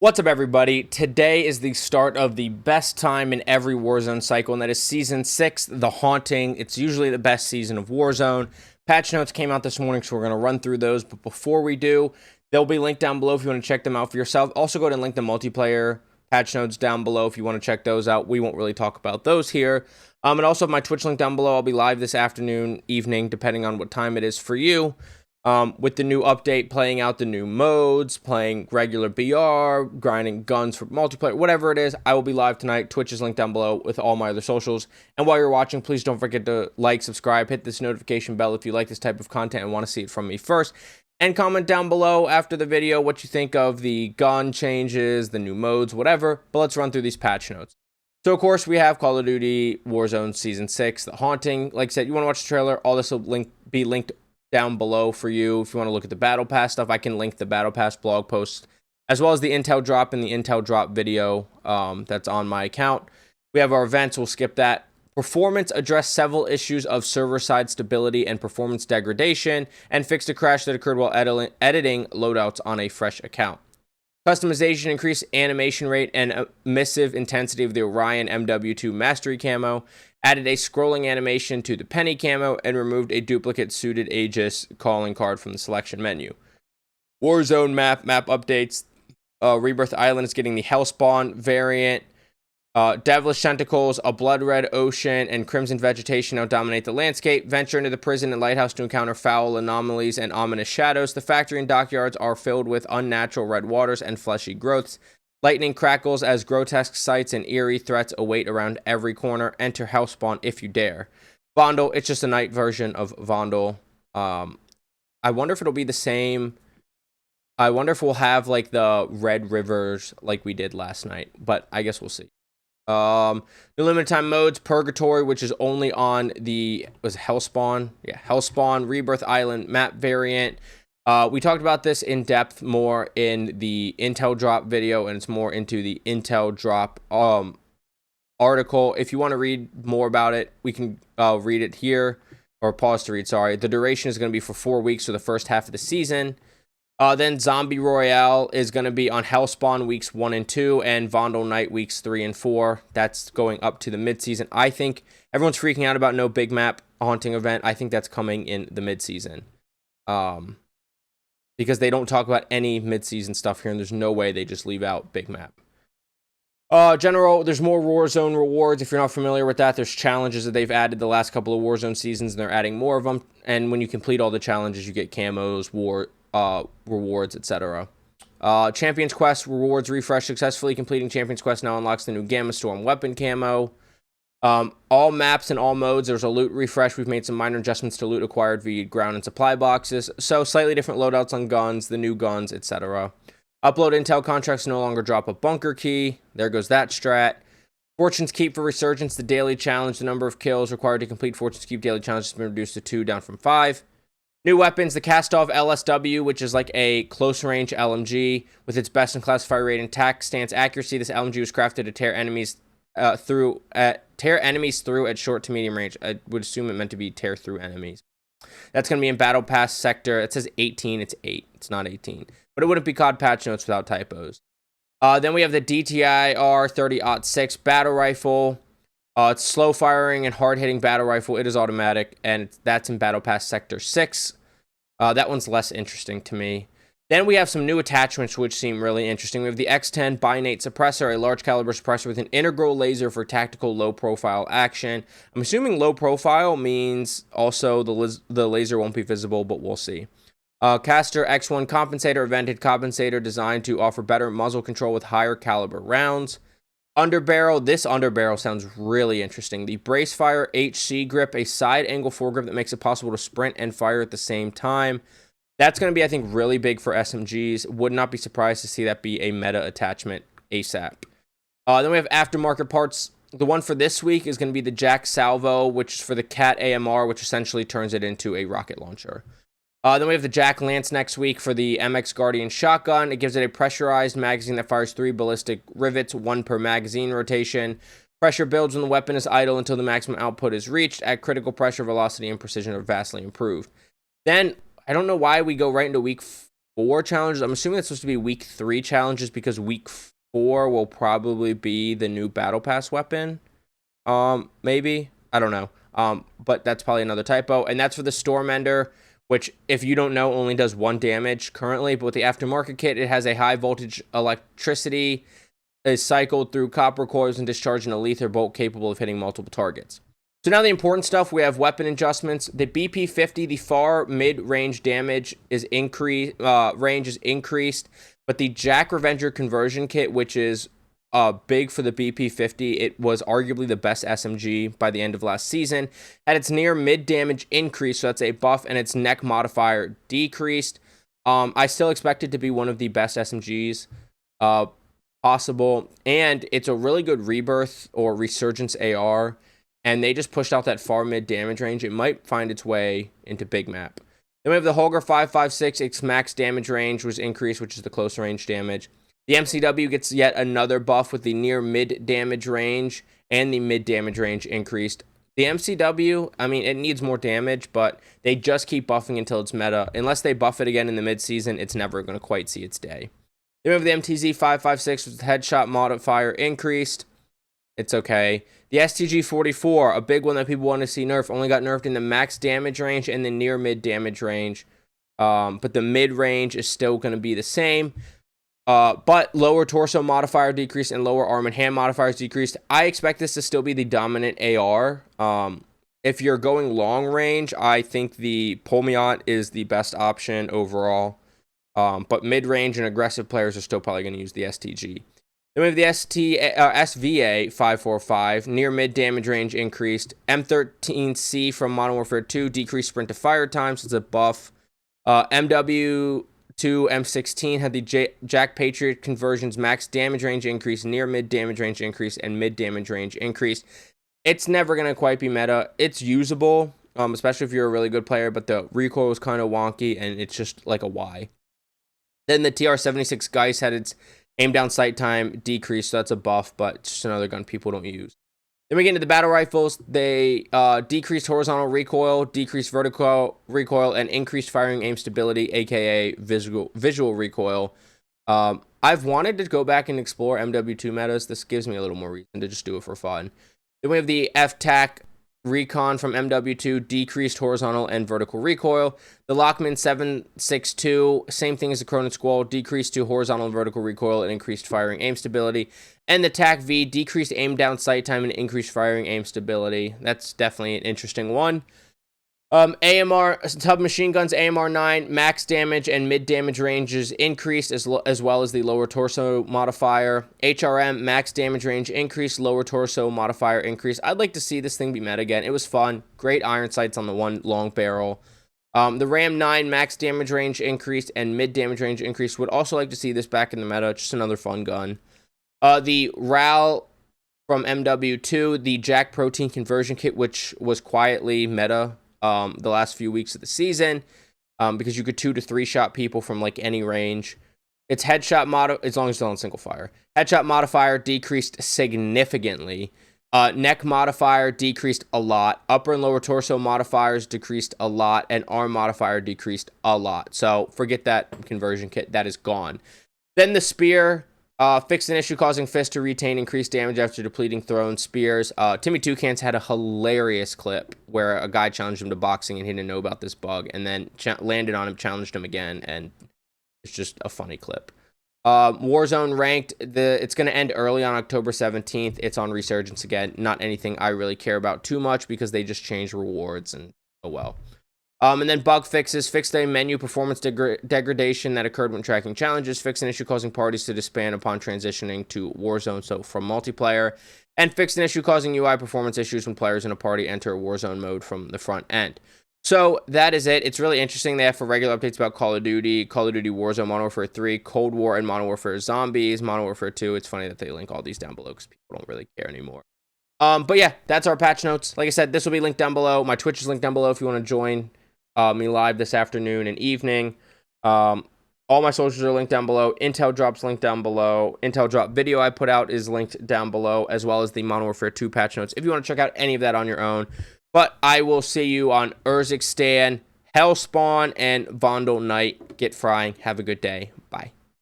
What's up, everybody? Today is the start of the best time in every Warzone cycle, and that is Season 6, The Haunting. It's usually the best season of Warzone. Patch notes came out this morning, so we're going to run through those, but before we do, they'll be linked down below if you want to check them out for yourself. Also, go ahead and link the multiplayer patch notes down below if you want to check those out. We won't really talk about those here. And also have my Twitch link down below. I'll be live this afternoon, evening, depending on what time it is for you. With the new update, playing out the new modes, playing regular BR, grinding guns for multiplayer, whatever it is, I will be live tonight. Twitch is linked down below with all my other socials. And while you're watching, please don't forget to like, subscribe, hit this notification bell if you like this type of content and want to see it from me first. And comment down below after the video what you think of the gun changes, the new modes, whatever. But let's run through these patch notes. So, of course, we have Call of Duty Warzone Season 6, The Haunting. Like I said, you want to watch the trailer, all this will be linked down below for you. If you want to look at the Battle Pass stuff, I can link the Battle Pass blog post, as well as the Intel Drop and the Intel Drop video that's on my account. We have our events. We'll skip that. Performance addressed several issues of server-side stability and performance degradation, and fixed a crash that occurred while editing loadouts on a fresh account. Customization increased animation rate and emissive intensity of the Orion MWIII Mastery camo, added a scrolling animation to the Penny camo, and removed a duplicate suited Aegis calling card from the selection menu. Warzone map updates. Rebirth Island is getting the Hellspawn variant. Devilish Tentacles, a Blood Red Ocean, and Crimson Vegetation now dominate the landscape. Venture into the prison and lighthouse to encounter foul anomalies and ominous shadows. The factory and dockyards are filled with unnatural red waters and fleshy growths. Lightning crackles as grotesque sights and eerie threats await around every corner. Enter Hellspawn if you dare. Vondel, it's just a night version of Vondel. I wonder if it'll be the same. I wonder if we'll have like the Red Rivers like we did last night, but I guess we'll see. New limited time modes, Purgatory, which is only on the Hellspawn. Yeah, Hellspawn, Rebirth Island map variant. We talked about this in depth more in the Intel Drop video, and it's more into the Intel Drop article. If you want to read more about it, we can read it here, or pause to read, sorry. The duration is going to be for 4 weeks, so the first half of the season. Then Zombie Royale is going to be on Hellspawn weeks 1 and 2, and Vondel Night weeks 3 and 4. That's going up to the mid-season. I think everyone's freaking out about no big map haunting event. I think that's coming in the mid-season. Because they don't talk about any mid-season stuff here, and there's no way they just leave out big map. General, there's more Warzone rewards. If you're not familiar with that, there's challenges that they've added the last couple of Warzone seasons, and they're adding more of them. And when you complete all the challenges, you get camos, rewards, etc. Champions Quest rewards refresh. Successfully completing Champions Quest now unlocks the new Gamma Storm weapon camo. All maps and all modes, there's a loot refresh. We've made some minor adjustments to loot acquired via ground and supply boxes. So slightly different loadouts on guns, the new guns, etc. Upload intel contracts no longer drop a bunker key. There goes that strat. Fortune's Keep for Resurgence, the daily challenge. The number of kills required to complete Fortune's Keep daily challenge has been reduced to 2, down from 5. New weapons, the Cast-Off LSW, which is like a close-range LMG with its best-in-class fire rate and tac stance accuracy. This LMG was crafted to tear enemies through at short to medium range. I would assume it meant to be tear through enemies. That's going to be in Battle Pass sector. It says 18. It's 8. It's not 18. But it wouldn't be COD patch notes without typos. Then we have the DTI R30-06 battle rifle. It's slow firing and hard hitting battle rifle. It is automatic, and that's in Battle Pass Sector 6. That one's less interesting to me. Then we have some new attachments which seem really interesting. We have the X10 Binate Suppressor, a large caliber suppressor with an integral laser for tactical low profile action. I'm assuming low profile means also the laser won't be visible, but we'll see. Caster X1 Compensator, a vented compensator designed to offer better muzzle control with higher caliber rounds. Underbarrel, this underbarrel sounds really interesting. The Bracefire HC grip, a side angle foregrip that makes it possible to sprint and fire at the same time. That's going to be, I think, really big for SMGs. Would not be surprised to see that be a meta attachment ASAP. Then we have aftermarket parts. The one for this week is going to be the Jack Salvo, which is for the Cat AMR, which essentially turns it into a rocket launcher. Then we have the Jack Lance next week for the MX Guardian shotgun. It gives it a pressurized magazine that fires 3 ballistic rivets, 1 per magazine rotation. Pressure builds when the weapon is idle until the maximum output is reached. At critical pressure, velocity and precision are vastly improved. Then, I don't know why we go right into week 4 challenges. I'm assuming that's supposed to be week 3 challenges because week 4 will probably be the new battle pass weapon. Maybe, I don't know. But that's probably another typo. And that's for the Storm Ender, which, if you don't know, only does 1 damage currently. But with the aftermarket kit, it has a high voltage electricity, is cycled through copper coils and discharging a lethal bolt capable of hitting multiple targets. So now the important stuff, we have weapon adjustments. The BP-50, the far mid-range damage is range is increased, but the Jack Revenger conversion kit, which is big for the BP-50, it was arguably the best SMG by the end of last season, had its near mid damage increased, so that's a buff, and its neck modifier decreased. I still expect it to be one of the best SMGs possible, and it's a really good rebirth or resurgence AR, and they just pushed out that far mid damage range. It might find its way into big map. Then we have the Holger 5.56. Its max damage range was increased, which is the close range damage. The MCW gets yet another buff with the near mid damage range and the mid damage range increased. The MCW, I mean, it needs more damage, but they just keep buffing until it's meta. Unless they buff it again in the mid-season, it's never going to quite see its day. Then we have the MTZ 5.56 with the headshot modifier increased. It's okay. The STG 44, a big one that people want to see nerfed, only got nerfed in the max damage range and the near mid damage range. But the mid range is still going to be the same. But lower torso modifier decreased and lower arm and hand modifiers decreased. I expect this to still be the dominant AR. If you're going long range, I think the Polmiot is the best option overall. But mid range and aggressive players are still probably going to use the STG. Then we have the SVA 545, near mid damage range increased. M13C from Modern Warfare 2 decreased sprint to fire time, so it's a buff. MW2 M16 had the Jack Patriot conversions max damage range increase, near mid damage range increase, and mid damage range increased. It's never going to quite be meta. It's usable, especially if you're a really good player, but the recoil is kind of wonky, and it's just like a Y. Then the TR-76 Geist had its aim down sight time decreased, so that's a buff, but it's just another gun people don't use. Then we get into the battle rifles. They decreased horizontal recoil, decreased vertical recoil, and increased firing aim stability, aka visual recoil. I've wanted to go back and explore MW2 metas. This gives me a little more reason to just do it for fun. Then we have the FTAC Recon from MW2, decreased horizontal and vertical recoil. The Lockman 762, same thing as the Cronin Squall, decreased to horizontal and vertical recoil and increased firing aim stability. And the TAC V, decreased aim down sight time and increased firing aim stability. That's definitely an interesting one. AMR submachine guns, AMR 9, max damage and mid damage ranges increased as well as the lower torso modifier. HRM, max damage range increased, lower torso modifier increased. I'd like to see this thing be meta again. It was fun. Great iron sights on the one long barrel. The Ram 9, max damage range increased and mid damage range increased. Would also like to see this back in the meta. Just another fun gun. The RAL from MW2, the Jack Protein conversion kit, which was quietly meta the last few weeks of the season, because you could 2 to 3 shot people from like any range. Its headshot as long as it's on single fire. Headshot modifier decreased significantly. Neck modifier decreased a lot. Upper and lower torso modifiers decreased a lot, and arm modifier decreased a lot. So forget that conversion kit. That is gone. Then the spear. Fixed an issue causing fists to retain increased damage after depleting thrown spears. Timmy Toucans had a hilarious clip where a guy challenged him to boxing and he didn't know about this bug, and then landed on him, challenged him again, and it's just a funny clip. Warzone ranked, it's going to end early on October 17th. It's on Resurgence again. Not anything I really care about too much because they just changed rewards, and oh well. And then bug fixes, fixed a menu performance degradation that occurred when tracking challenges, fixed an issue causing parties to disband upon transitioning to Warzone, so from multiplayer, and fixed an issue causing UI performance issues when players in a party enter Warzone mode from the front end. So that is it. It's really interesting. They have for regular updates about Call of Duty Warzone, Modern Warfare 3, Cold War, and Modern Warfare Zombies, Modern Warfare 2. It's funny that they link all these down below because people don't really care anymore. But yeah, that's our patch notes. Like I said, this will be linked down below. My Twitch is linked down below if you want to join me live this afternoon and evening. All my socials are linked down below. Intel Drop's linked down below. Intel Drop video I put out is linked down below, as well as the Modern Warfare 2 patch notes if you want to check out any of that on your own. But I will see you on Urzikstan. Hellspawn and Vondel Knight. Get frying. Have a good day. Bye.